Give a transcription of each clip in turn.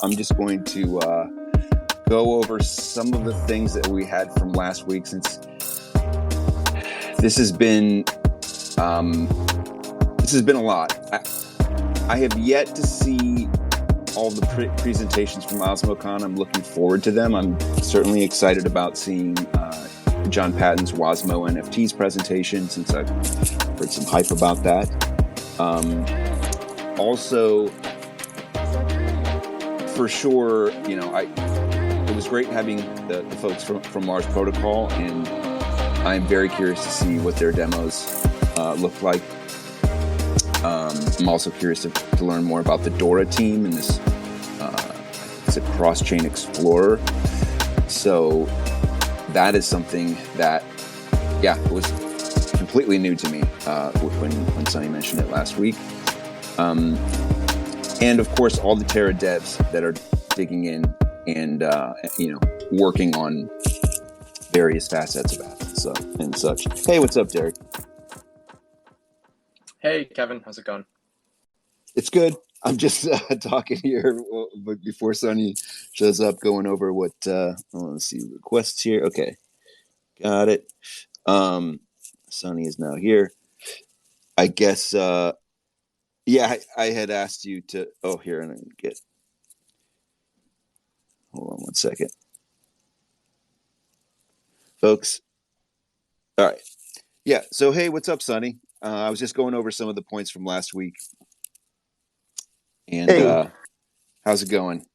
I'm just going to go over some of the things that we had from last week, since this has been a lot. I have yet to see all the presentations from OSMOCon. I'm looking forward to them. I'm certainly excited about seeing John Patton's OSMO NFTs presentation, since I've heard some hype about that. Also, for sure, it was great having the folks from Mars Protocol, and I'm very curious to see what their demos look like. I'm also curious to learn more about the Dora team and this it's a cross-chain explorer. So that is something that, was completely new to me when Sonny mentioned it last week. And of course, all the Terra devs that are digging in and working on various facets of assets and such. Hey, what's up, Derek? Hey, Kevin, how's it going? It's good. I'm just talking here, but before Sonny shows up, going over what. Let's see, requests here. Okay, got it. Sonny is now here. I guess. I had asked you to. Oh, here, and I get. Hold on one second, folks. All right. Yeah. So, hey, what's up, Sonny? I was just going over some of the points from last week. And hey. How's it going?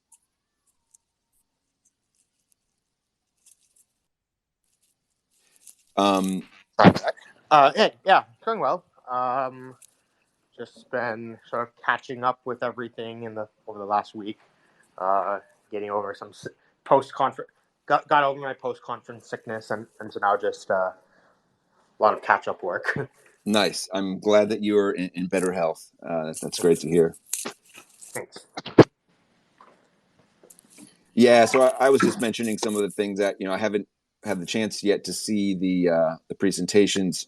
Going well. Just been sort of catching up with everything over the last week. Getting over some post-conference. Got over my post-conference sickness, and so now just a lot of catch-up work. Nice. I'm glad that you are in better health. That's great to hear. Thanks. Yeah, so I was just mentioning some of the things that I haven't had the chance yet to see the presentations,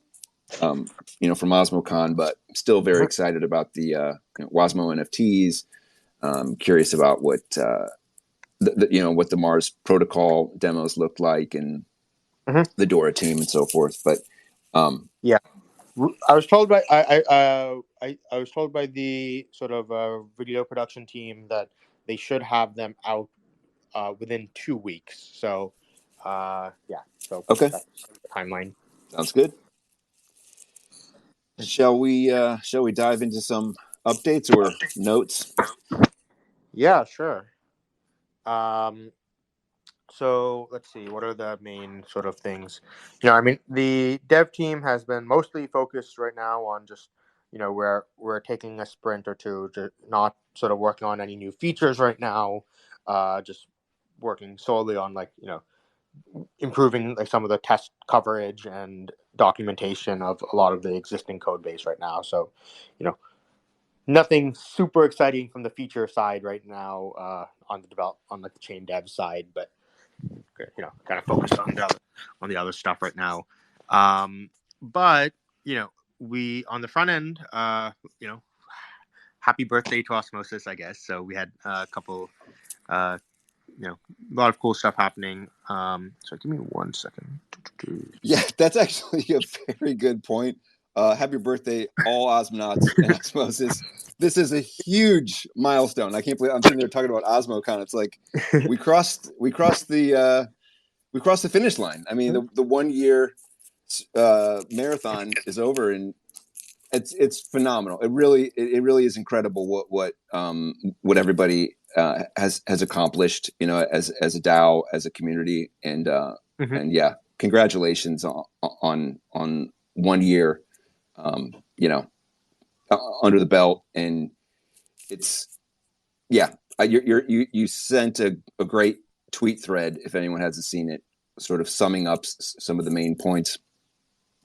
from OSMOCon, but still very excited about the OSMO NFTs. Curious about what what the Mars Protocol demos look like, and the Dora team and so forth. But I was told by I was told by the sort of video production team that they should have them out within 2 weeks. So so okay, that's the timeline. Sounds good. Shall we dive into some updates or notes? Yeah, sure. So let's see, what are the main sort of things? The dev team has been mostly focused right now on just, we're taking a sprint or two, to not sort of working on any new features right now, just working solely on improving some of the test coverage and documentation of a lot of the existing code base right now. So, nothing super exciting from the feature side right now on the chain dev side, but kind of focused on the other stuff right now. But we on the front end, happy birthday to Osmosis, I guess. So we had a couple, a lot of cool stuff happening. So give me 1 second. Yeah, that's actually a very good point. Happy birthday, all Osmonauts and Osmosis. This is a huge milestone. I can't believe I'm sitting there talking about OSMOCon. It's like we crossed the finish line. I mean, the 1 year marathon is over, and it's phenomenal. It really is incredible what everybody has accomplished. As a DAO, as a community, and congratulations on 1 year. Under the belt, and it's you sent a great tweet thread, if anyone hasn't seen it, sort of summing up some of the main points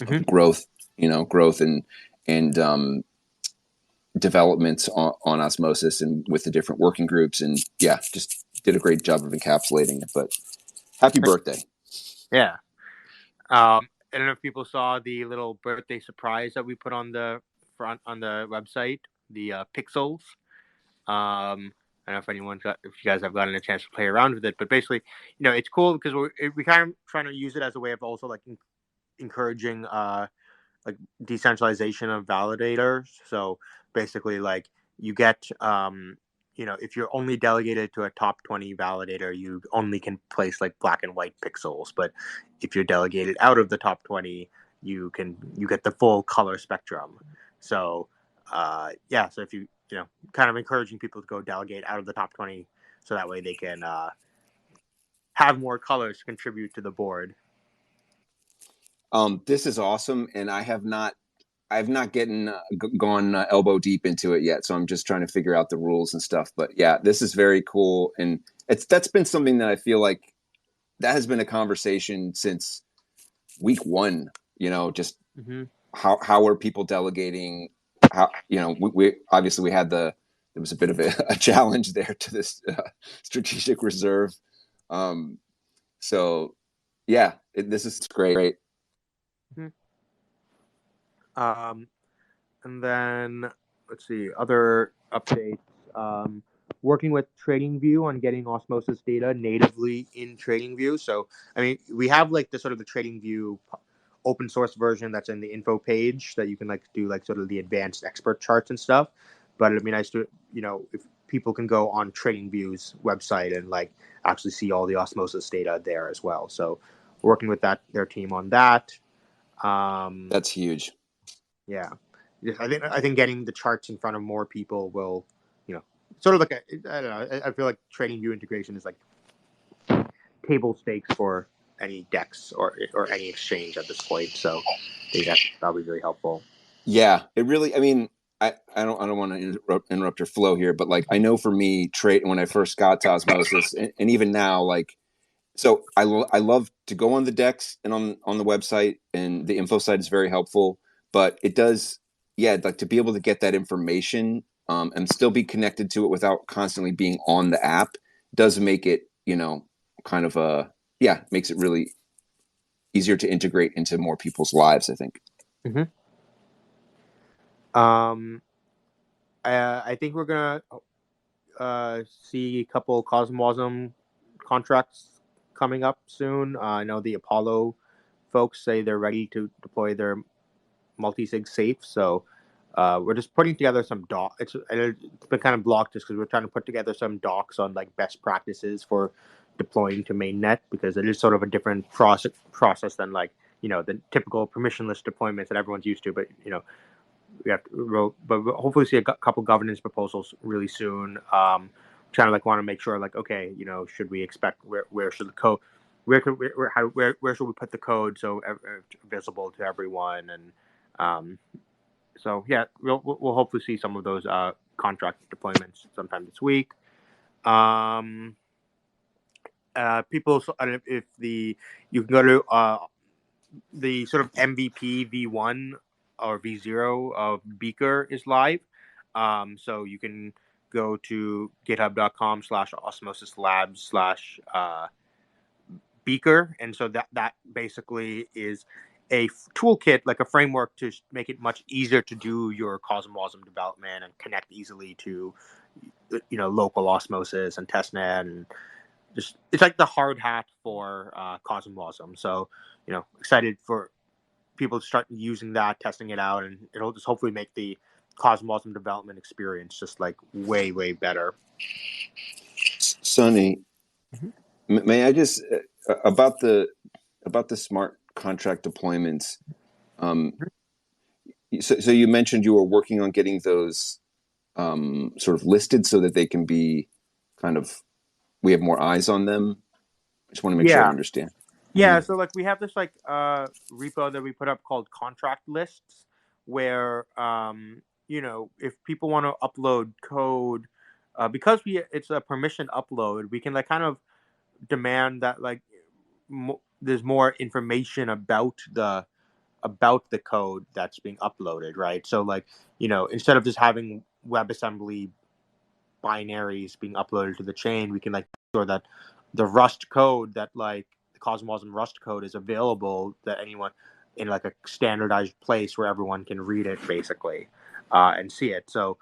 of growth and developments on Osmosis and with the different working groups, and just did a great job of encapsulating it. But happy birthday. Yeah. I don't know if people saw the little birthday surprise that we put on the front on the website, the pixels. I I don't know if you guys have gotten a chance to play around with it, but basically, it's cool because we kind of trying to use it as a way of also like encouraging like decentralization of validators. So basically, like you get, if you're only delegated to a top 20 validator, you only can place like black and white pixels. But if you're delegated out of the top 20, you get the full color spectrum. So so if you kind of encouraging people to go delegate out of the top 20, so that way they can have more colors to contribute to the board. This is awesome, and I've not gone elbow deep into it yet, so I'm just trying to figure out the rules and stuff. But yeah, this is very cool, and that's been something that I feel like that has been a conversation since week one. Just how are people delegating? How we obviously we had there was a bit of a challenge there to this strategic reserve. So yeah, this is great. And then let's see other updates. Working with TradingView on getting Osmosis data natively in TradingView. So I mean, we have like the sort of the TradingView open source version that's in the info page that you can like do like sort of the advanced expert charts and stuff. But it'd be nice to if people can go on TradingView's website and like actually see all the Osmosis data there as well. So working with their team on that. That's huge. Yeah, I think getting the charts in front of more people will, sort of like I don't know. I feel like TradingView integration is like table stakes for any DEX or any exchange at this point. So I think that'll be really helpful. Yeah, it really. I mean, I don't want to interrupt your flow here, but like I know for me, trade when I first got to Osmosis, and even now, like, so I love to go on the decks and on the website, and the info site is very helpful. But it does, yeah, like to be able to get that information and still be connected to it without constantly being on the app does make it, kind of makes it really easier to integrate into more people's lives, I think. Mm-hmm. I think we're gonna see a couple Cosmosm contracts coming up soon. I know the Apollo folks say they're ready to deploy their multi-sig safe. So we're just putting together some docs. It's been kind of blocked just because we're trying to put together some docs on like best practices for deploying to mainnet, because it is sort of a different process than like the typical permissionless deployments that everyone's used to. But we have to, but we'll hopefully see a couple governance proposals really soon. Trying to like want to make sure like, okay, should we expect where should the code, where should we put the code so visible to everyone? And so yeah, we'll hopefully see some of those contract deployments sometime this week. People, if you can go to the sort of MVP V1 or V0 of Beaker is live. So you can go to github.com/osmosislabs/Beaker. And so that basically is a toolkit, like a framework to make it much easier to do your Cosmosm development and connect easily to, local Osmosis and testnet, and just it's like the hard hat for Cosmosm. So, excited for people to start using that, testing it out, and it'll just hopefully make the Cosmosm development experience just like way, way better. Sonny, may I just about the smart contract deployments? So you mentioned you were working on getting those sort of listed so that they can be kind of, we have more eyes on them. I just want to make sure I understand. Yeah, so like we have this like repo that we put up called contract lists, where if people want to upload code, because it's a permission upload, we can like kind of demand that like there's more information about the code that's being uploaded, right? So like instead of just having WebAssembly binaries being uploaded to the chain, we can like make sure that the Rust code that like the Cosmosm Rust code is available, that anyone in like a standardized place where everyone can read it basically and see it. So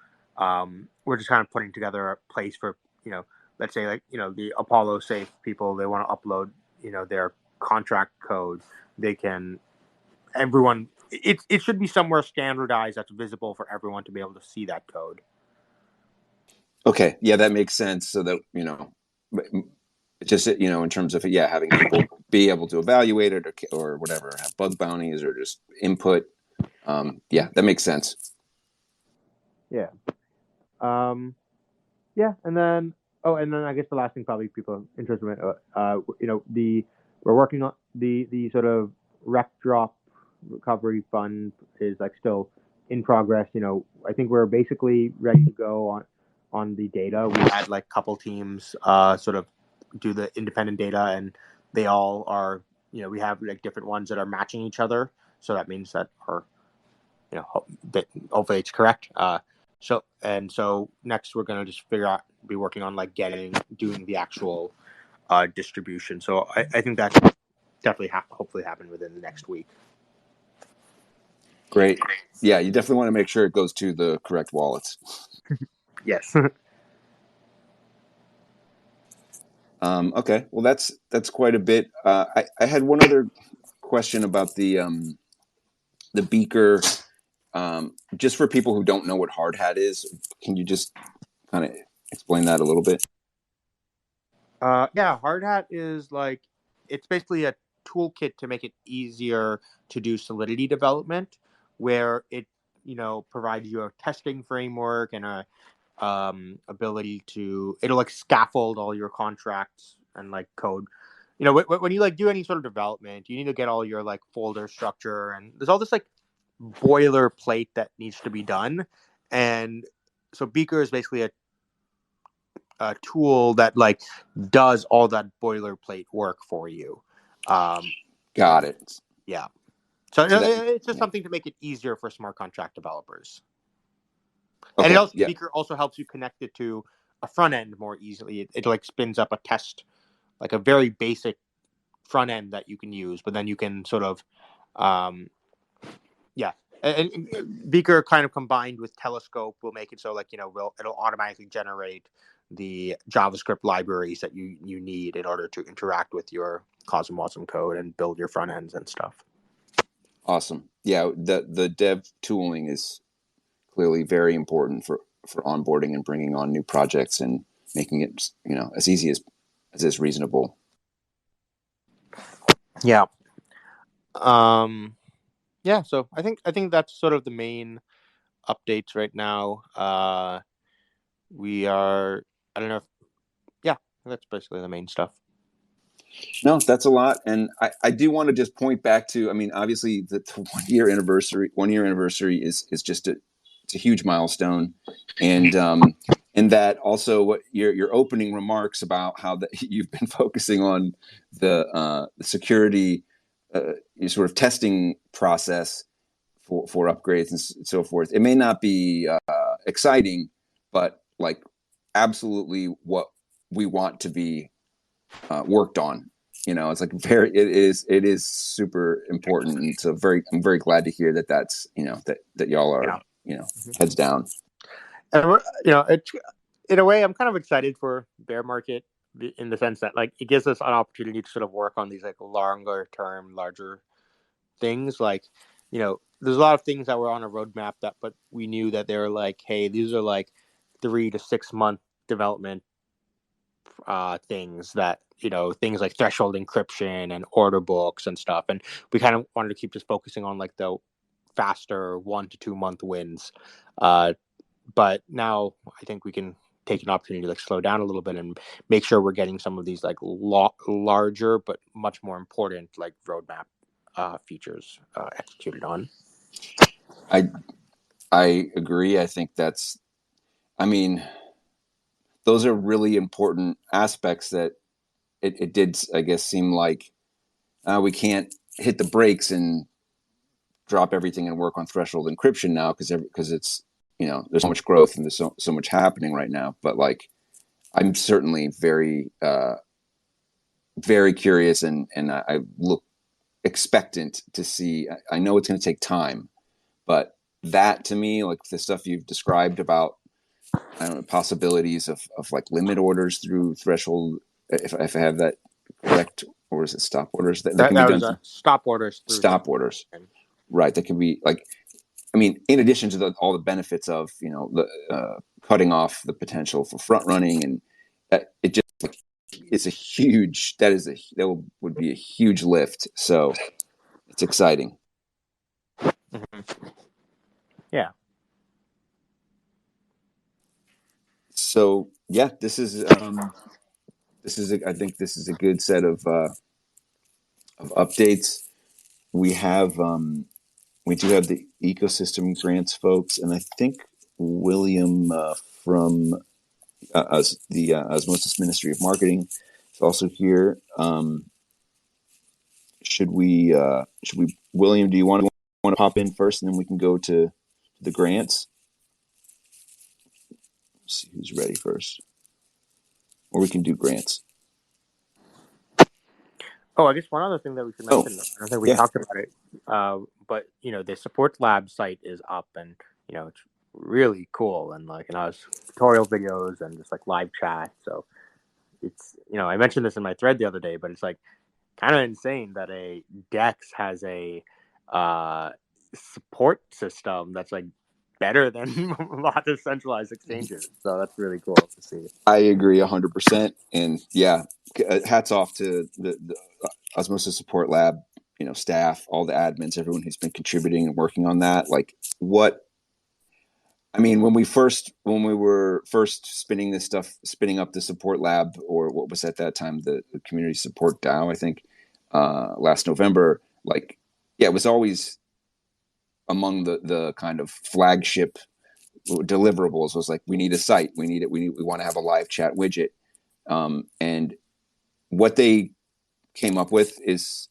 we're just kind of putting together a place for let's say like, the Apollo Safe people, they want to upload, their contract code. They can, everyone, it should be somewhere standardized that's visible for everyone to be able to see that code. Okay, yeah, that makes sense. So that just in terms of having people be able to evaluate it or whatever, have bug bounties or just input. That makes sense. Yeah. And then I guess the last thing probably people are interested in, we're working on the sort of rec drop recovery fund is like still in progress. I think we're basically ready to go on the data. We had like a couple teams sort of do the independent data, and they all are, we have like different ones that are matching each other. So that means that that hopefully it's correct. So next we're going to just be working on like doing the actual distribution. So I think that's definitely hopefully happen within the next week. Great. Yeah, you definitely want to make sure it goes to the correct wallets. Yes. Okay. Well, that's quite a bit. I had one other question about the beaker. Just for people who don't know what hard hat is, can you just kind of explain that a little bit? Hard hat is like, it's basically a toolkit to make it easier to do Solidity development, where it provides you a testing framework and a ability to, it'll like scaffold all your contracts and like code. When you like do any sort of development, you need to get all your like folder structure, and there's all this like boilerplate that needs to be done. And so Beaker is basically a tool that like does all that boilerplate work for you. Got it. Yeah. So it's just something to make it easier for smart contract developers. Okay, and Beaker also helps you connect it to a front end more easily. It like spins up a test, like a very basic front end that you can use, but then you can sort of, and Beaker kind of combined with Telescope will make it so like, it'll automatically generate the JavaScript libraries that you need in order to interact with your Cosmos code and build your front ends and stuff. Awesome. Yeah, the dev tooling is clearly very important for onboarding and bringing on new projects and making it as easy as is reasonable. Yeah. So I think that's sort of the main updates right now. We are, I don't know if, that's basically the main stuff. No, that's a lot. And I do want to just point back to, obviously the 1 year anniversary is just it's a huge milestone. And that also what your opening remarks about how that you've been focusing on the security sort of testing process for upgrades and so forth. It may not be exciting, but like absolutely what we want to be worked on. It's like it is super important, and so I'm very glad to hear that's that y'all are heads down. And it's, in a way, I'm kind of excited for bear market in the sense that like it gives us an opportunity to sort of work on these like longer term, larger things. Like, there's a lot of things that were on a roadmap but we knew that they were like, hey, these are like 3 to 6 month development things that, things like threshold encryption and order books and stuff. And we kind of wanted to keep just focusing on like the faster 1 to 2 month wins. But now I think we can take an opportunity to like slow down a little bit and make sure we're getting some of these like larger but much more important like roadmap features executed on. I agree. I think those are really important aspects that it did, I guess, seem like we can't hit the brakes and drop everything and work on threshold encryption now because it's there's so much growth and there's so much happening right now. But like I'm certainly very very curious and I look expectant to see. I know it's going to take time, but that to me, like the stuff you've described about I don't know, possibilities of like limit orders through threshold, if I have that correct, or is it stop orders that can be That done was through stop orders through stop orders, threshold. right? That can be like, I mean, in addition to all the benefits of, you know, the cutting off the potential for front running, and it just like, it's a huge, that would be a huge lift. So it's exciting. Mm-hmm. Yeah. So yeah, this is I think this is a good set of updates. We have we do have the ecosystem grants folks, and I think William from the Osmosis Ministry of Marketing is also here. Should we William, do you want to pop in first, and then we can go to the grants? Let's see who's ready first, or we can do grants. Oh, I guess one other thing that we should mention, I don't think we talked about it, but, you know, the support lab site is up, and, you know, it's really cool, and like, you know, it's tutorial videos and just like live chat. So it's, you know, I mentioned this in my thread the other day, but it's like kind of insane that a DEX has a support system that's like better than a lot of centralized exchanges. So that's really cool to see. I agree 100%, and yeah, hats off to the Osmosis Support Lab, you know, staff, all the admins, everyone who's been contributing and working on that. Like, what I mean, when we were first spinning this stuff, spinning up the support lab, or what was at that time the community support DAO, I think, last November, like, yeah, it was always among the kind of flagship deliverables. Was like, we need a site, we want to have a live chat widget, and what they came up with is,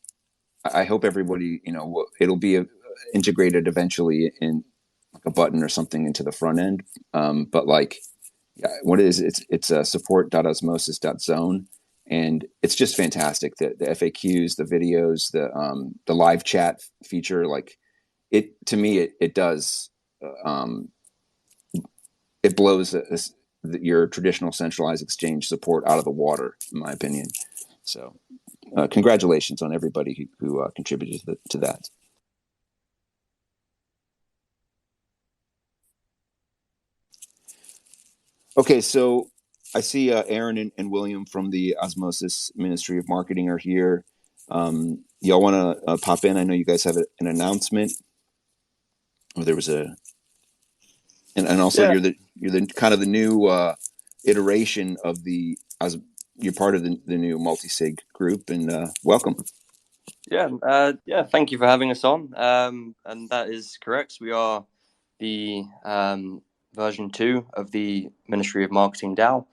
I hope everybody, you know, it'll be integrated eventually in like a button or something into the front end. But like, yeah, what it is, it's a support.osmosis.zone, and it's just fantastic. The FAQs, the videos, the live chat feature, like, it, to me, it does, it blows your traditional centralized exchange support out of the water, in my opinion. So congratulations on everybody who contributed to that. Okay, so I see Aaron and William from the Osmosis Ministry of Marketing are here. Y'all want to pop in? I know you guys have an announcement. Or there was and also Yeah. you're the kind of the new iteration of you're part of the new multi-sig group, and welcome. Yeah. Thank you for having us on. And that is correct. We are the version 2 of the Ministry of Marketing DAO.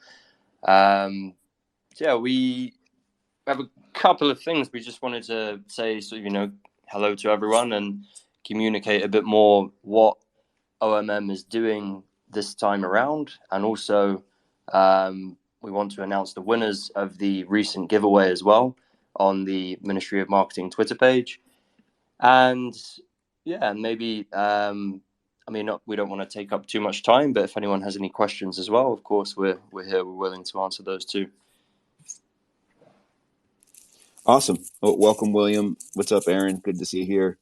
We have a couple of things we just wanted to say, so, you know, hello to everyone and communicate a bit more what OMM is doing this time around. And also, we want to announce the winners of the recent giveaway as well on the Ministry of Marketing Twitter page. And yeah, maybe, we don't want to take up too much time, but if anyone has any questions as well, of course, we're here, we're willing to answer those too. Awesome. Well, welcome, William. What's up, Aaron? Good to see you here.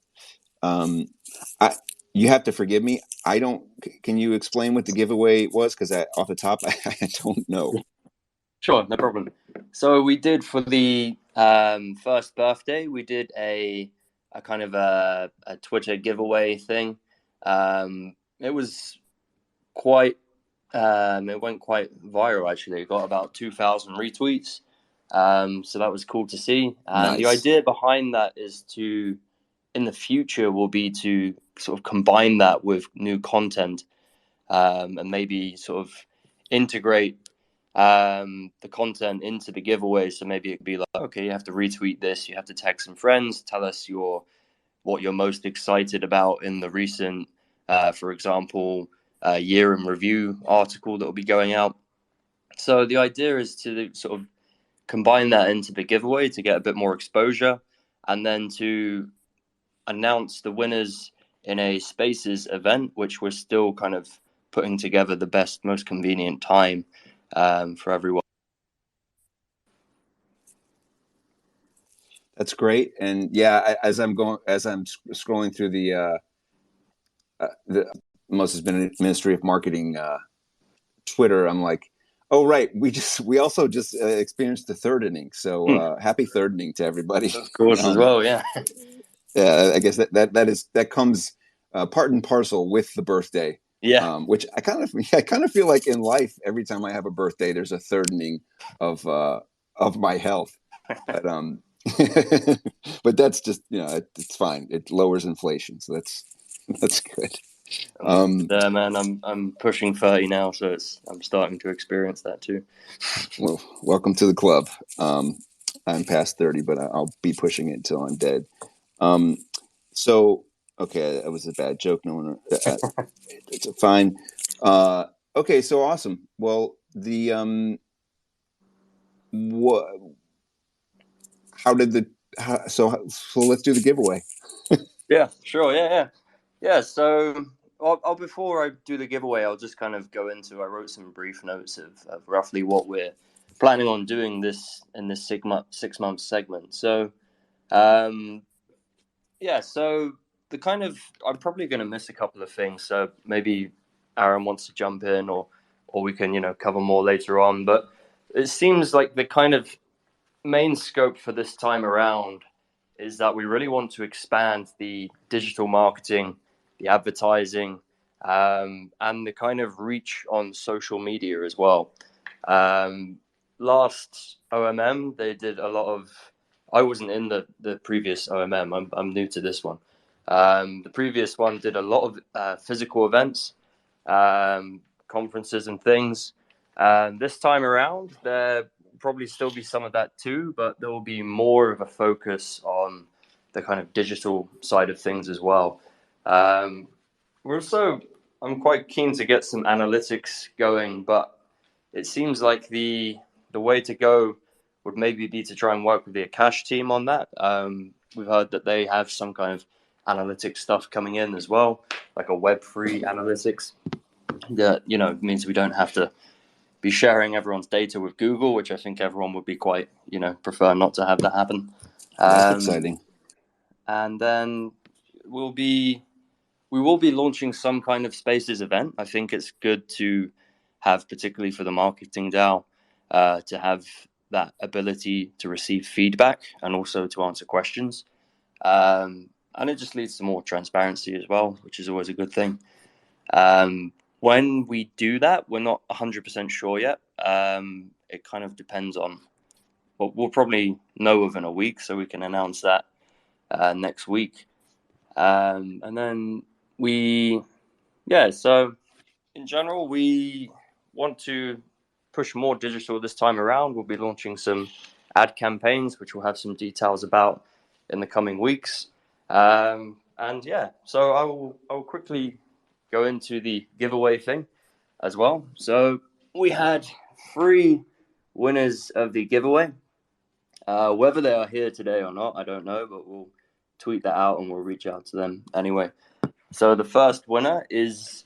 You have to forgive me. Can you explain what the giveaway was? Because off the top, I don't know. Sure, no problem. So we did, for the first birthday, we did a kind of a Twitter giveaway thing. It was quite, it went quite viral, actually. It got about 2,000 retweets. So that was cool to see. And Nice. The idea behind that is to, in the future, will be to sort of combine that with new content, and maybe sort of integrate the content into the giveaway. So maybe it could be like, okay, you have to retweet this, you have to tag some friends, tell us what you're most excited about in the recent, for example, year in review article that will be going out. So the idea is to sort of combine that into the giveaway to get a bit more exposure, and then to announce the winners in a Spaces event, which we're still kind of putting together the best, most convenient time for everyone. That's great. And yeah, as I'm scrolling through the Osmosis Ministry of Marketing Twitter, I'm like, oh right, we also just experienced the third inning. So happy third inning to everybody. Of course, as well, yeah. Yeah, I guess that comes part and parcel with the birthday. Yeah. Which I kind of feel like in life, every time I have a birthday, there's a third inning of my health. But but that's just, it's fine. It lowers inflation, so that's good. Man, I'm pushing 30 now, so I'm starting to experience that too. Well, welcome to the club. I'm past 30, but I'll be pushing it until I'm dead. So okay, that was a bad joke. No one. It's fine. Okay, so awesome. Well, what? How did so let's do the giveaway. Yeah, sure. Yeah. So I'll before I do the giveaway, I'll just kind of go into. I wrote some brief notes of roughly what we're planning on doing in this 6 month segment. So, yeah. So the kind of I'm probably going to miss a couple of things. So maybe Aaron wants to jump in, or we can cover more later on. But it seems like the kind of main scope for this time around is that we really want to expand the digital marketing, the advertising, and the kind of reach on social media as well. Last OMM, they did a lot of. I wasn't in the previous OMM. I'm new to this one. The previous one did a lot of physical events, conferences, and things. This time around, there probably still be some of that too, but there will be more of a focus on the kind of digital side of things as well. I'm quite keen to get some analytics going, but it seems like the way to go would maybe be to try and work with the Akash team on that. We've heard that they have some kind of analytics stuff coming in as well, like a Web3 analytics that means we don't have to be sharing everyone's data with Google, which I think everyone would be quite, prefer not to have that happen. That's exciting. And then we will be launching some kind of Spaces event. I think it's good to have, particularly for the marketing DAO, to have that ability to receive feedback and also to answer questions. And it just leads to more transparency as well, which is always a good thing. When we do that, we're not 100% sure yet. It kind of depends on what we'll probably know within a week, so we can announce that next week. And then so in general, we want to push more digital this time around. We'll be launching some ad campaigns, which we'll have some details about in the coming weeks. So I will quickly go into the giveaway thing as well. So we had 3 winners of the giveaway. Whether they are here today or not, I don't know, but we'll tweet that out and we'll reach out to them anyway. So the first winner is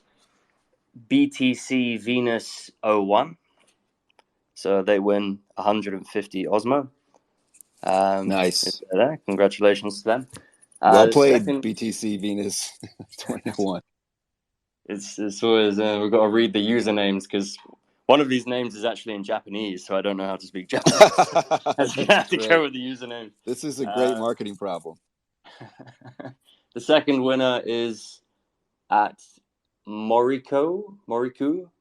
BTC Venus 01. So they win 150 Osmo. Nice. Congratulations to them. Well played, BTC Venus 21. It's always we've got to read the usernames because one of these names is actually in Japanese, so I don't know how to speak Japanese. I'm gonna have to go with the username. This is a great marketing problem. The second winner is at Moricoo, MORRICOO.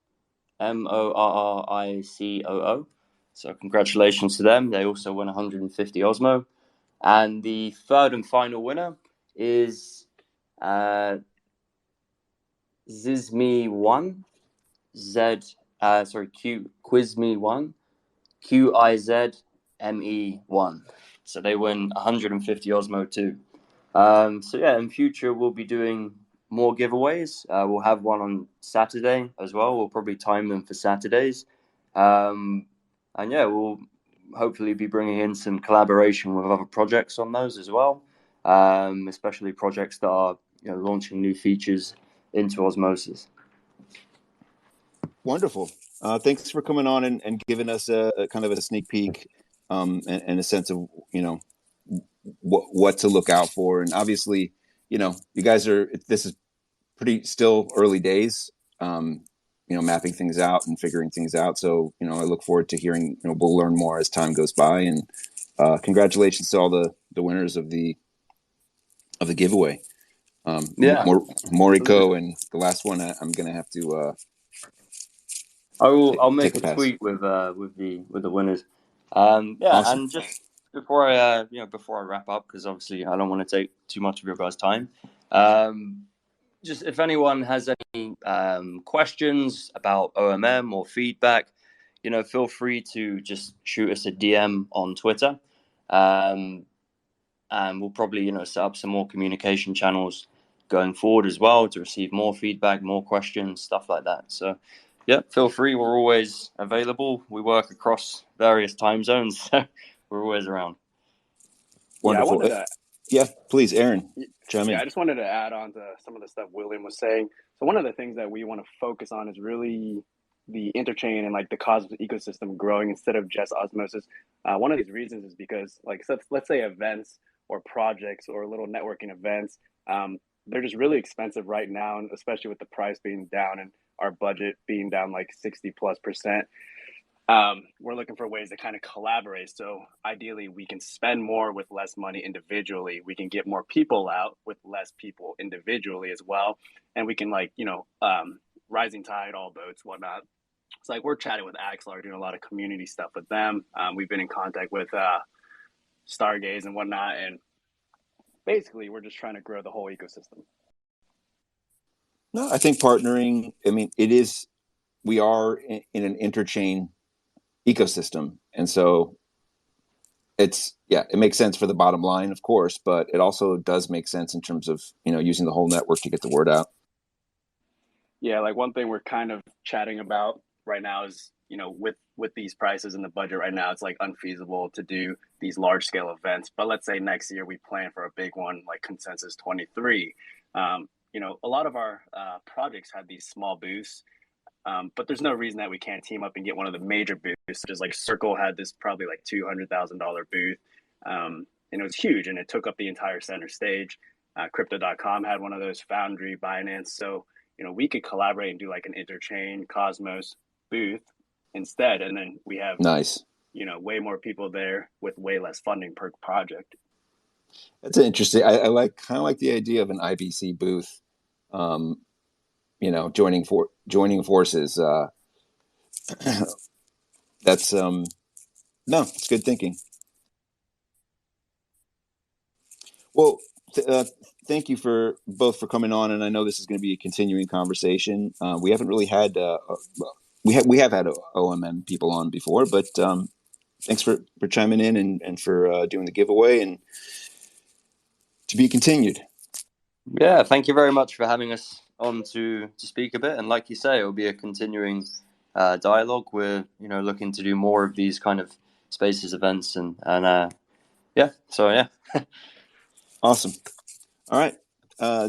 So congratulations to them. They also won 150 Osmo. And the third and final winner is Quizme1, Quizme1, QIZME1. So they win 150 Osmo too. In future we'll be doing more giveaways. We'll have one on Saturday as well. We'll probably time them for Saturdays. We'll hopefully be bringing in some collaboration with other projects on those as well, especially projects that are launching new features into Osmosis. Wonderful. Thanks for coming on and giving us a kind of a sneak peek, and a sense of, what to look out for. And obviously, you guys this is pretty still early days, mapping things out and figuring things out. So, I look forward to hearing, we'll learn more as time goes by. And congratulations to all the winners of the giveaway. Yeah, Moriko, and the last one I'm going to have to I'll make take a pass. tweet with the winners. Awesome. And just before I wrap up, because obviously I don't want to take too much of your guys' time. Just if anyone has any questions about OMM or feedback, feel free to just shoot us a DM on Twitter, and we'll probably set up some more communication channels going forward as well to receive more feedback, more questions, stuff like that. So yeah, feel free. We're always available. We work across various time zones, so we're always around. Wonderful. Yeah, please, Aaron, chime in. I just wanted to add on to some of the stuff William was saying. So one of the things that we want to focus on is really the interchain and like the Cosmos ecosystem growing instead of just Osmosis. One of these reasons is because, like, so let's say events or projects or little networking events, they're just really expensive right now, and especially with the price being down and our budget being down like 60+%. We're looking for ways to kind of collaborate. So ideally, we can spend more with less money individually. We can get more people out with less people individually as well. And we can, rising tide, all boats, whatnot. It's like we're chatting with Axlar, doing a lot of community stuff with them. We've been in contact with Stargaze and whatnot. And basically, we're just trying to grow the whole ecosystem. No, I think partnering, we are in an interchain ecosystem. And so it makes sense for the bottom line, of course, but it also does make sense in terms of, using the whole network to get the word out. Yeah, like one thing we're kind of chatting about right now is, with these prices and the budget right now, it's like unfeasible to do these large scale events. But let's say next year we plan for a big one like Consensus 23. A lot of our projects have these small booths. But there's no reason that we can't team up and get one of the major booths, such as like Circle had this probably like $200,000 booth. And it was huge and it took up the entire center stage. Crypto.com had one of those, Foundry, Binance. So, we could collaborate and do like an Interchain Cosmos booth instead. And then we have nice, way more people there with way less funding per project. That's interesting. I kind of like the idea of an IBC booth. Joining forces. That's it's good thinking. Well, thank you for coming on, and I know this is going to be a continuing conversation. We haven't really had we have had OMM people on before, but thanks for chiming in and for doing the giveaway, and to be continued. Yeah, thank you very much for having us on to speak a bit. And like you say, it will be a continuing dialogue. We're looking to do more of these kind of spaces, events, and Awesome. All right.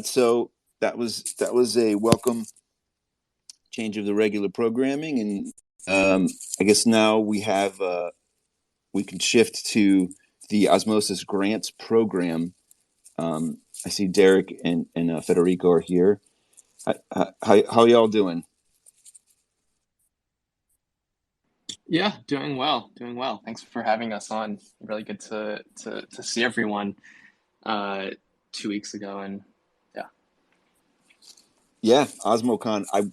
So that was a welcome change of the regular programming, and I guess now we can shift to the Osmosis Grants program. I see Derek and Federico are here. How y'all doing? Yeah, doing well. Thanks for having us on. Really good to see everyone 2 weeks ago, and yeah, OsmoCon. I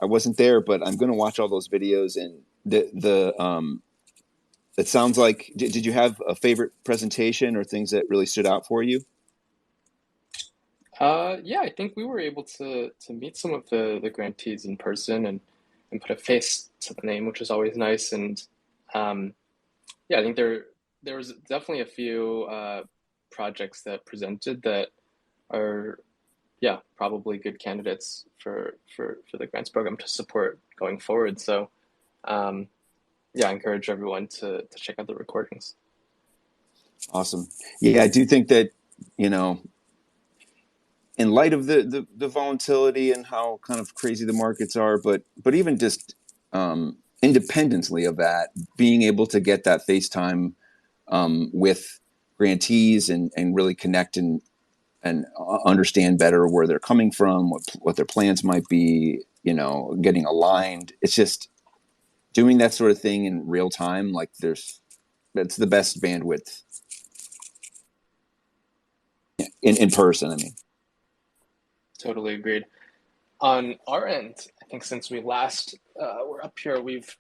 wasn't there, but I'm going to watch all those videos, and it sounds like. Did you have a favorite presentation or things that really stood out for you? Yeah, I think we were able to meet some of the grantees in person and put a face to the name, which was always nice. And I think there was definitely a few projects that presented that are probably good candidates for the grants program to support going forward. So I encourage everyone to check out the recordings. Awesome. Yeah, I do think that in light of the volatility and how kind of crazy the markets are, but even just independently of that, being able to get that FaceTime with grantees and really connect and understand better where they're coming from, what their plans might be, getting aligned. It's just doing that sort of thing in real time. Like that's the best bandwidth in person. I mean, Totally agreed. On our end, I think since we last were up here, we've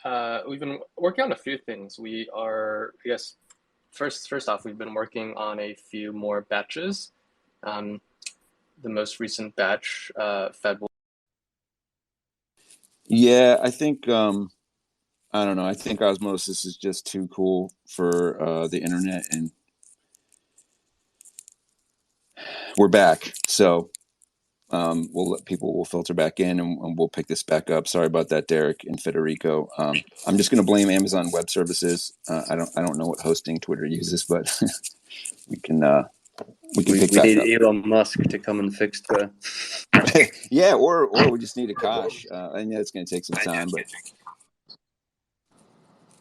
been working on a few things. We are, I guess, first off, we've been working on a few more batches. The most recent batch, Fed will. Yeah, I think I don't know. I think Osmosis is just too cool for the internet, and we're back. So we'll let people will filter back in, and we'll pick this back up. Sorry about that, Derek and Federico. I'm just going to blame Amazon Web Services. I don't know what hosting Twitter uses, but we can pick We back need up. Elon Musk to come and fix Twitter. Yeah, or we just need Akash. And yeah, it's going to take some time, but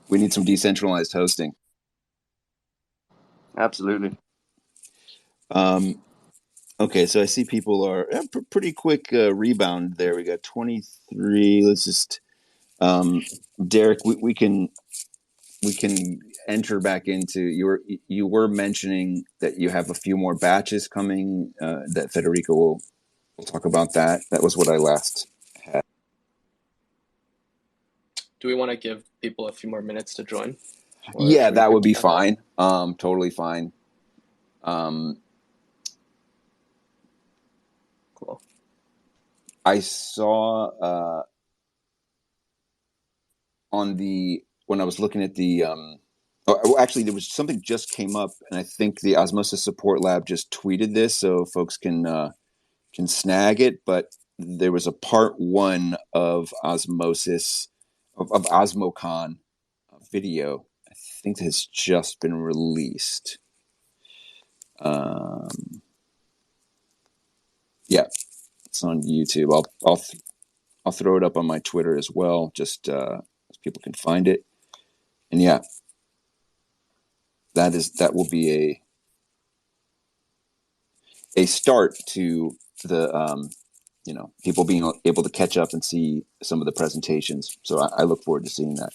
we need some decentralized hosting. Absolutely. Okay, so I see people are pretty quick rebound there. We got 23. Let's just Derek, we can enter back into you were mentioning that you have a few more batches coming that Federico will talk about that. That was what I last had. Do we want to give people a few more minutes to join? Yeah, that would be fine. Totally fine. Cool. I saw when I was looking at the actually there was something just came up, and I think the Osmosis Support Lab just tweeted this, so folks can snag it. But there was a part 1 of Osmosis of OsmoCon video. I think that has just been released. Yeah, it's on YouTube. I'll throw it up on my Twitter as well, just so people can find it. And yeah, that will be a start to the people being able to catch up and see some of the presentations. So I look forward to seeing that.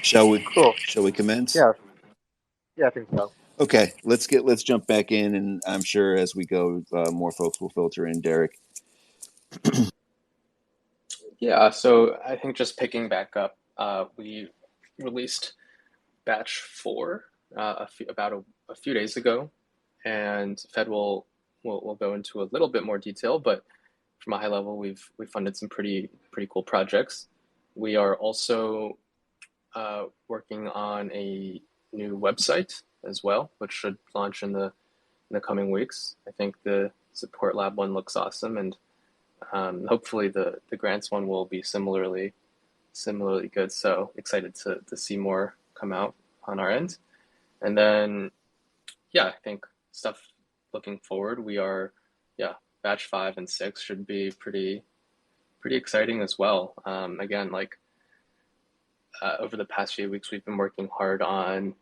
Shall we commence? Yeah, I think so. Okay, let's jump back in, and I'm sure as we go, more folks will filter in. Derek. Yeah, so I think just picking back up, we released batch 4 about a few days ago, and Fed will go into a little bit more detail, but from a high level, we've funded some pretty cool projects. We are also working on a new website as well, which should launch in the coming weeks. I think the support lab one looks awesome, and hopefully the grants one will be similarly good. So excited to see more come out on our end. And then, yeah, I think stuff looking forward, we are, batch 5 and 6 should be pretty exciting as well. Again, over the past few weeks, we've been working hard on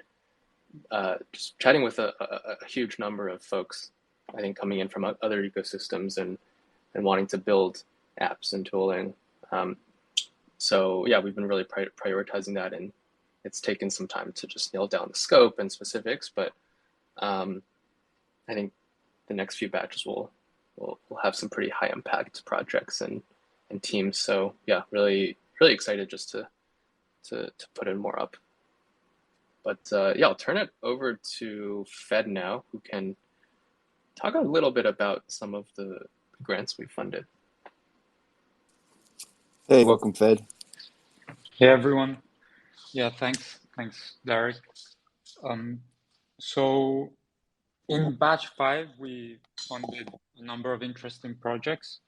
just chatting with a huge number of folks, I think, coming in from other ecosystems and wanting to build apps and tooling. So yeah, we've been really prioritizing that, and it's taken some time to just nail down the scope and specifics, but I think the next few batches will have some pretty high impact projects and teams. So yeah, really excited just to put in more up. But yeah, I'll turn it over to Fed now, who can talk a little bit about some of the grants we funded. Hey, welcome, Fed. Hey everyone. Yeah, thanks, Derek. So in batch 5, we funded a number of interesting projects.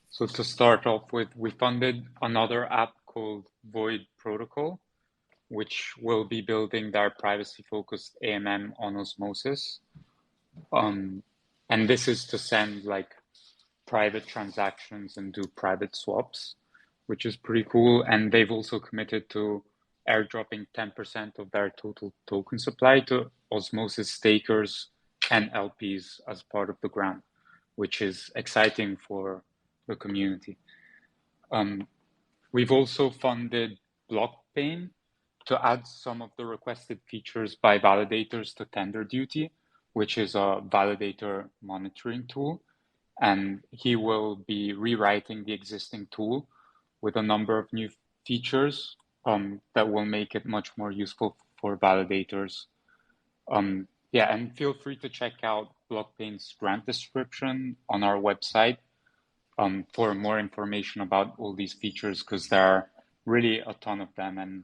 So to start off with, we funded another app called Void Protocol, which will be building their privacy-focused AMM on Osmosis. And this is to send like private transactions and do private swaps, which is pretty cool. And they've also committed to airdropping 10% of their total token supply to Osmosis stakers and LPs as part of the grant, which is exciting for the community. We've also funded Pane to add some of the requested features by validators to Tender Duty, which is a validator monitoring tool. And he will be rewriting the existing tool with a number of new features that will make it much more useful for validators. Yeah, and feel free to check out Pane's grant description on our website for more information about all these features, because there are really a ton of them, and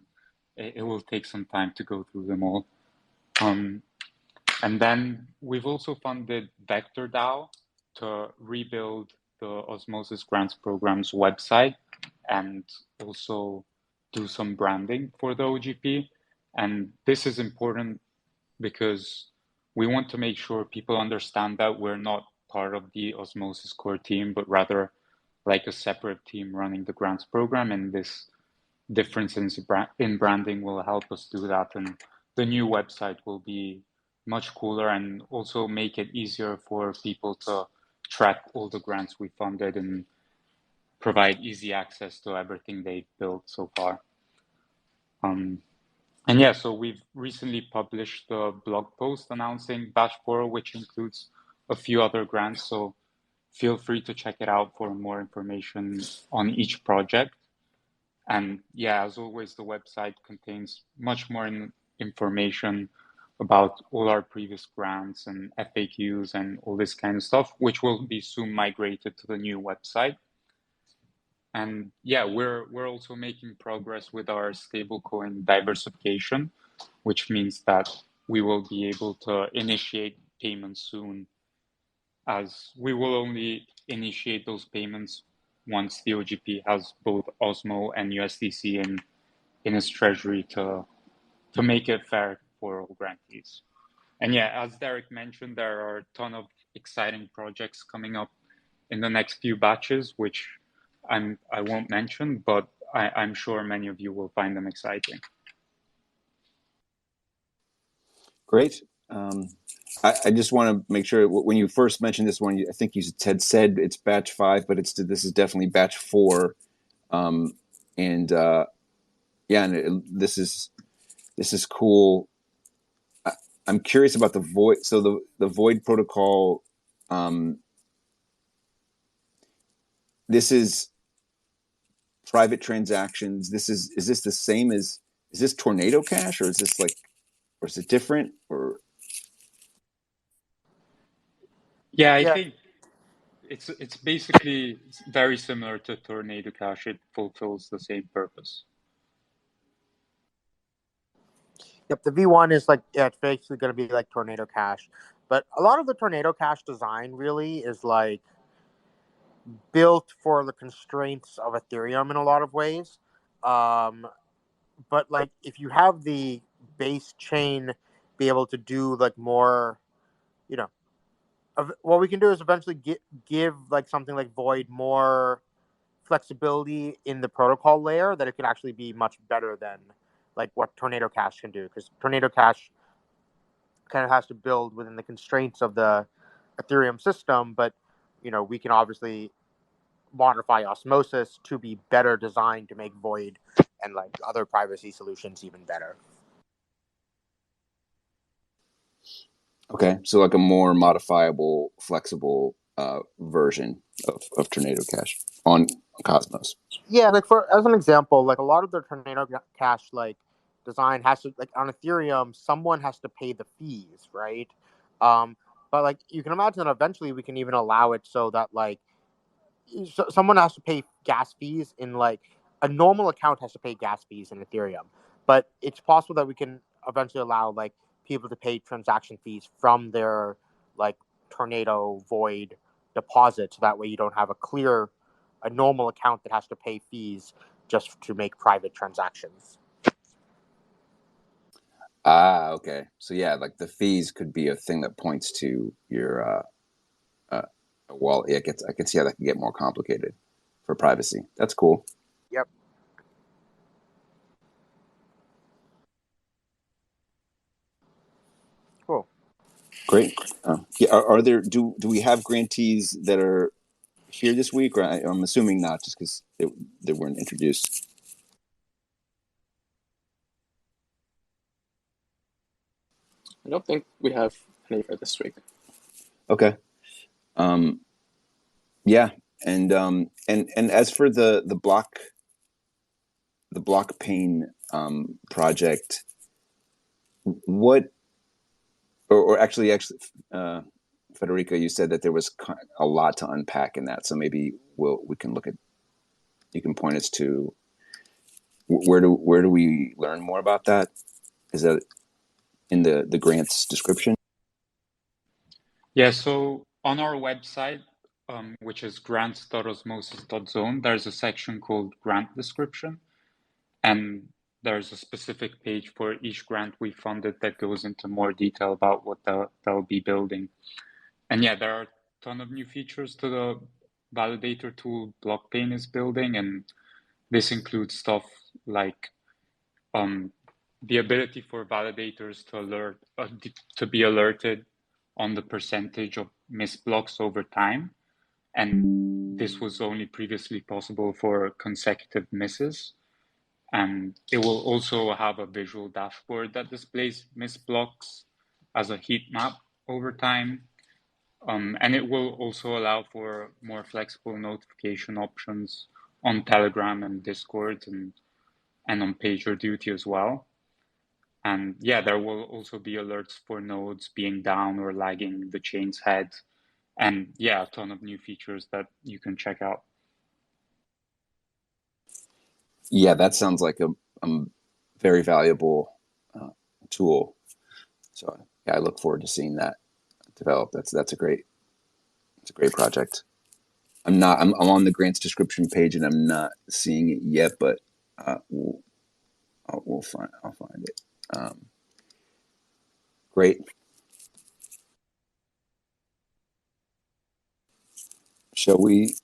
it will take some time to go through them all. And then we've also funded VectorDAO to rebuild the Osmosis Grants Program's website and also do some branding for the OGP. And this is important because we want to make sure people understand that we're not part of the Osmosis core team, but rather like a separate team running the grants program. And this difference in branding will help us do that. And the new website will be much cooler and also make it easier for people to track all the grants we funded and provide easy access to everything they've built so far. And yeah, so we've recently published a blog post announcing Batch 4, which includes a few other grants. So feel free to check it out for more information on each project. And yeah, as always, the website contains much more information about all our previous grants and FAQs and all this kind of stuff, which will be soon migrated to the new website. And yeah, we're also making progress with our stablecoin diversification, which means that we will be able to initiate payments soon, as we will only initiate those payments once the OGP has both Osmo and USDC in its treasury to make it fair for all grantees. And yeah, as Derek mentioned, there are a ton of exciting projects coming up in the next few batches, which I won't mention, but I'm sure many of you will find them exciting. Great. I just want to make sure when you first mentioned this one, I think you had said it's batch 5, but this is definitely batch 4. This is cool. I'm curious about the void. So the void protocol. This is private transactions. Is this the same as, is this Tornado Cash, or is this like, or is it different, or? Yeah, I think it's basically very similar to Tornado Cash. It fulfills the same purpose. Yep, the V1 is like, it's basically going to be like Tornado Cash. But a lot of the Tornado Cash design really is like built for the constraints of Ethereum in a lot of ways. But like if you have the base chain be able to do like more, what we can do is eventually give like something like Void more flexibility in the protocol layer, that it can actually be much better than like what Tornado Cash can do, because Tornado Cash kind of has to build within the constraints of the Ethereum system, but we can obviously modify Osmosis to be better designed to make Void and like other privacy solutions even better. Okay, so like a more modifiable, flexible version of Tornado Cash on Cosmos. Yeah, like as an example, like a lot of the Tornado Cash like design has to, like on Ethereum, someone has to pay the fees, right? But like you can imagine that eventually we can even allow it so that like someone has to pay gas fees in like a normal account has to pay gas fees in Ethereum, but it's possible that we can eventually allow like people to pay transaction fees from their like Tornado Void deposit, so that way you don't have a normal account that has to pay fees just to make private transactions. Okay. So yeah, like the fees could be a thing that points to your wallet. Yeah, I can see how that can get more complicated for privacy. That's cool. Yep. Cool. Great. Yeah. Are there? Do we have grantees that are here this week? Or I'm assuming not, just because they weren't introduced. I don't think we have any for this week. Okay. Yeah, and as for the block Pane project, what or actually Federica, you said that there was a lot to unpack in that, so maybe we can look at, you can point us to where do we learn more about that? Is that in the grants description? Yeah, so on our website, which is grants.osmosis.zone, there's a section called grant description, and there's a specific page for each grant we funded that goes into more detail about what they'll be building. And yeah, there are a ton of new features to the validator tool Pane is building, and this includes stuff like the ability for validators to be alerted on the percentage of missed blocks over time. And this was only previously possible for consecutive misses. And it will also have a visual dashboard that displays missed blocks as a heat map over time. And it will also allow for more flexible notification options on Telegram and Discord and on PagerDuty as well. And yeah, there will also be alerts for nodes being down or lagging the chain's head. And yeah, a ton of new features that you can check out. Yeah, that sounds like a very valuable tool. So yeah, I look forward to seeing that develop. That's a great project. I'm on the grants description page and I'm not seeing it yet, but I'll find it. Great. Shall we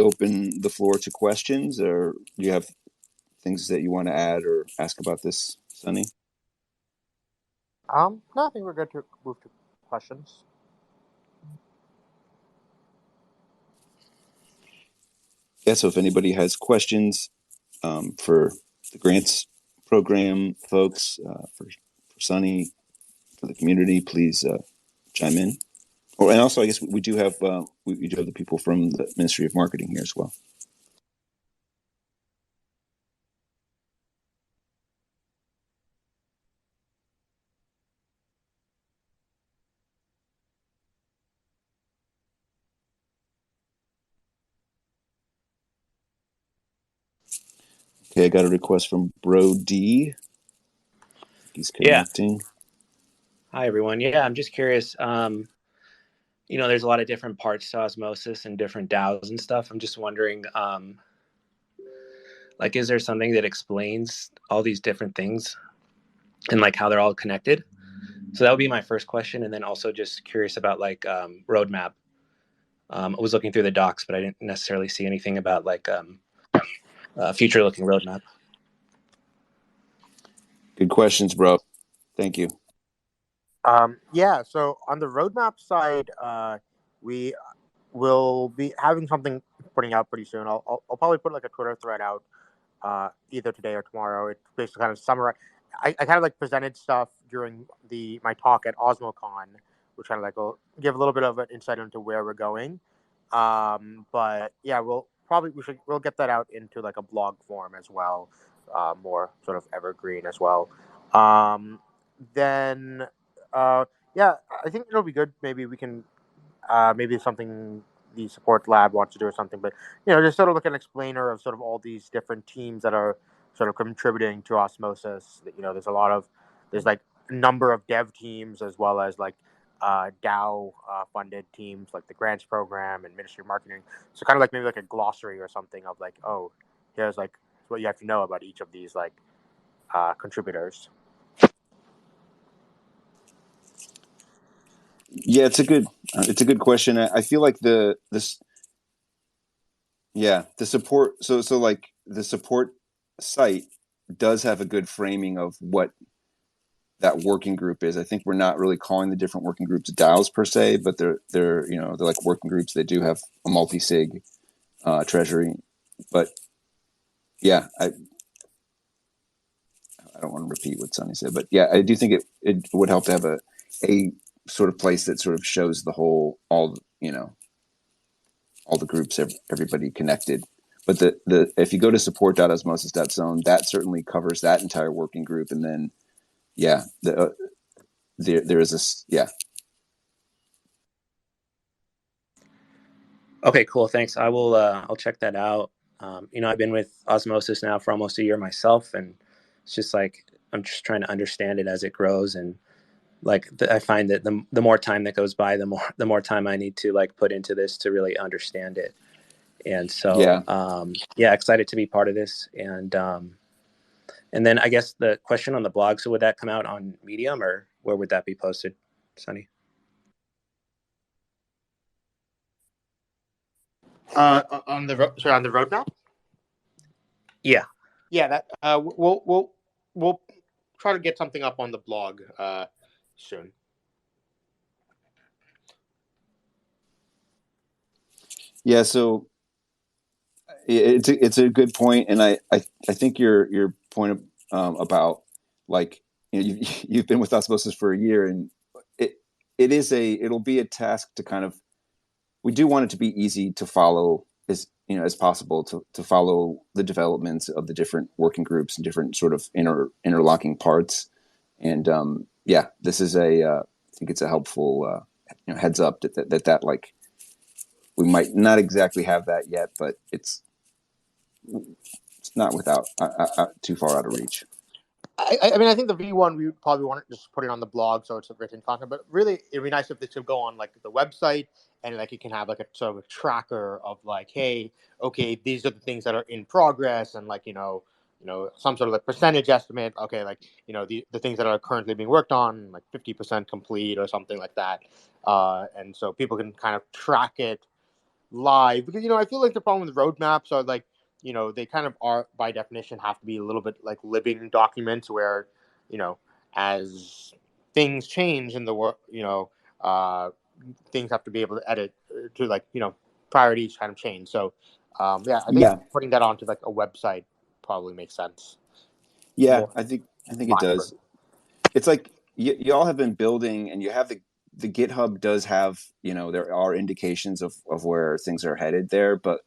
open the floor to questions, or do you have things that you want to add or ask about this, Sunny? No, I think we're good to move to questions. Yeah, so if anybody has questions for the grants program folks, for Sunny, for the community, please chime in. And also, I guess we do have the people from the Ministry of Marketing here as well. Okay, I got a request from Bro D. He's connecting. Yeah. Hi, everyone. Yeah, I'm just curious. There's a lot of different parts to Osmosis and different DAOs and stuff. I'm just wondering, is there something that explains all these different things and like how they're all connected? So that would be my first question. And then also just curious about roadmap. I was looking through the docs, but I didn't necessarily see anything about future looking roadmap. Good questions, bro. Thank you. Yeah, so on the roadmap side, we will be having something putting out pretty soon. I'll probably put like a Twitter thread out either today or tomorrow. It basically kind of summarize. I kind of presented stuff during my talk at OsmoCon, which kind of will give a little bit of an insight into where we're going. But yeah, we'll get that out into a blog form as well, more sort of evergreen as well. Then yeah, I think it'll be good. Maybe we can maybe something the support lab wants to do or something. But just sort of like an explainer of sort of all these different teams that are sort of contributing to Osmosis. There's like a number of dev teams as well as like DAO funded teams like the grants program and Ministry of Marketing. So kind of like maybe like a glossary or something of like, oh, here's like what you have to know about each of these like contributors. Yeah, it's a good question. I feel like the support. So like the support site does have a good framing of what that working group is. I think we're not really calling the different working groups DAOs per se, but they're like working groups. They do have a multi-sig treasury, but yeah, I don't want to repeat what Sonny said, but yeah, I do think it would help to have a sort of place that sort of shows the whole, all the groups, everybody connected. But the if you go to support.osmosis.zone, that certainly covers that entire working group, and then there is this Okay, cool. Thanks. I'll check that out. I've been with Osmosis now for almost a year myself, and it's just like I'm just trying to understand it as it grows, and like I find that the more time that goes by, the more time I need to like put into this to really understand it. And so excited to be part of this. And then I guess the question on the blog, so would that come out on Medium, or where would that be posted, Sonny? On the roadmap. Yeah. That we'll try to get something up on the blog soon. Yeah, so it's a good point, and I think your point about like you've been with Osmosis for a year, and it'll be a task to kind of, we do want it to be easy to follow as possible to follow the developments of the different working groups and different sort of interlocking parts, and this is I think it's a helpful heads up that like we might not exactly have that yet, but it's not without too far out of reach. I mean, I think the V1 we would probably want to just put it on the blog so it's a written content. But really, it'd be nice if this could go on like the website, and like you can have like a sort of a tracker of like, hey, okay, these are the things that are in progress, and like some sort of like percentage estimate. Okay, like the things that are currently being worked on, like 50% complete or something like that, and so people can kind of track it live, because I feel like the problem with roadmaps are like they kind of are by definition have to be a little bit like living documents where as things change in the world, things have to be able to edit to like priorities kind of change. So I think putting that onto like a website probably makes sense. I think it does. It's like you all have been building, and you have the GitHub does have, there are indications of where things are headed there, but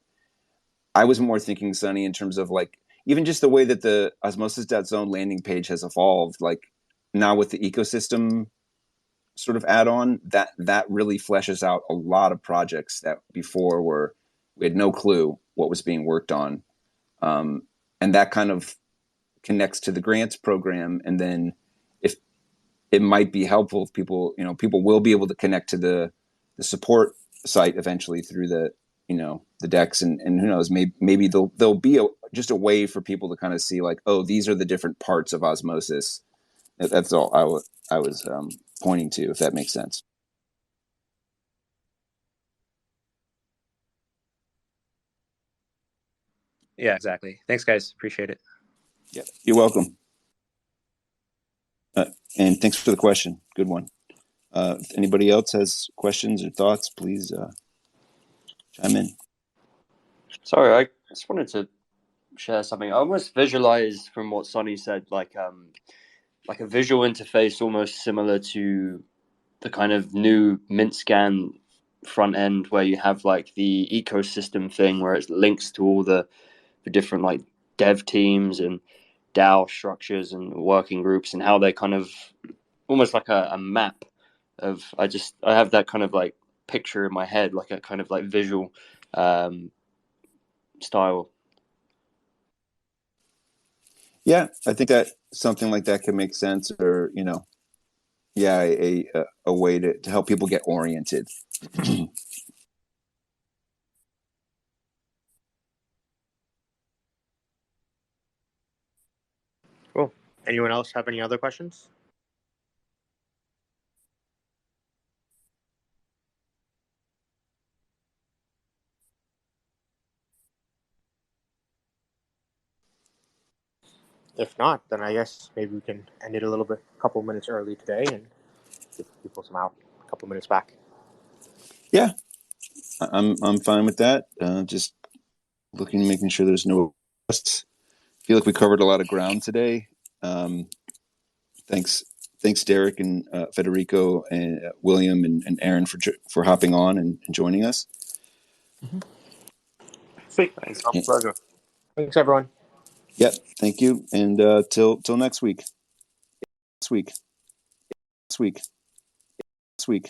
I was more thinking, Sonny, in terms of like even just the way that the Osmosis.zone landing page has evolved, like now with the ecosystem sort of add-on, that really fleshes out a lot of projects that before we had no clue what was being worked on, and that kind of connects to the grants program. And then if it might be helpful if people will be able to connect to the support site eventually through the decks, and who knows, maybe there'll be just a way for people to kind of see like, oh, these are the different parts of Osmosis. That's all I was pointing to, if that makes sense. Yeah, exactly. Thanks, guys. Appreciate it. Yeah, you're welcome. And thanks for the question. Good one. If anybody else has questions or thoughts, please chime in. Sorry, I just wanted to share something. I almost visualized from what Sonny said, like a visual interface almost similar to the kind of new MintScan front end, where you have like the ecosystem thing where it links to all the different like dev teams and DAO structures and working groups, and how they kind of almost like a map of, I have that kind of like picture in my head, like a kind of like visual style. Yeah, I think that something like that could make sense, or yeah, a way to help people get oriented. Cool. Anyone else have any other questions? If not, then I guess maybe we can end it a couple minutes early today and give people a couple minutes back. Yeah, I'm fine with that. Just making sure there's no requests. I feel like we covered a lot of ground today. Thanks, Derek and Federico and William and Aaron for hopping on and joining us. Sweet. Thanks. Our pleasure. Thanks, everyone. Yep, thank you, and till next week. Next week.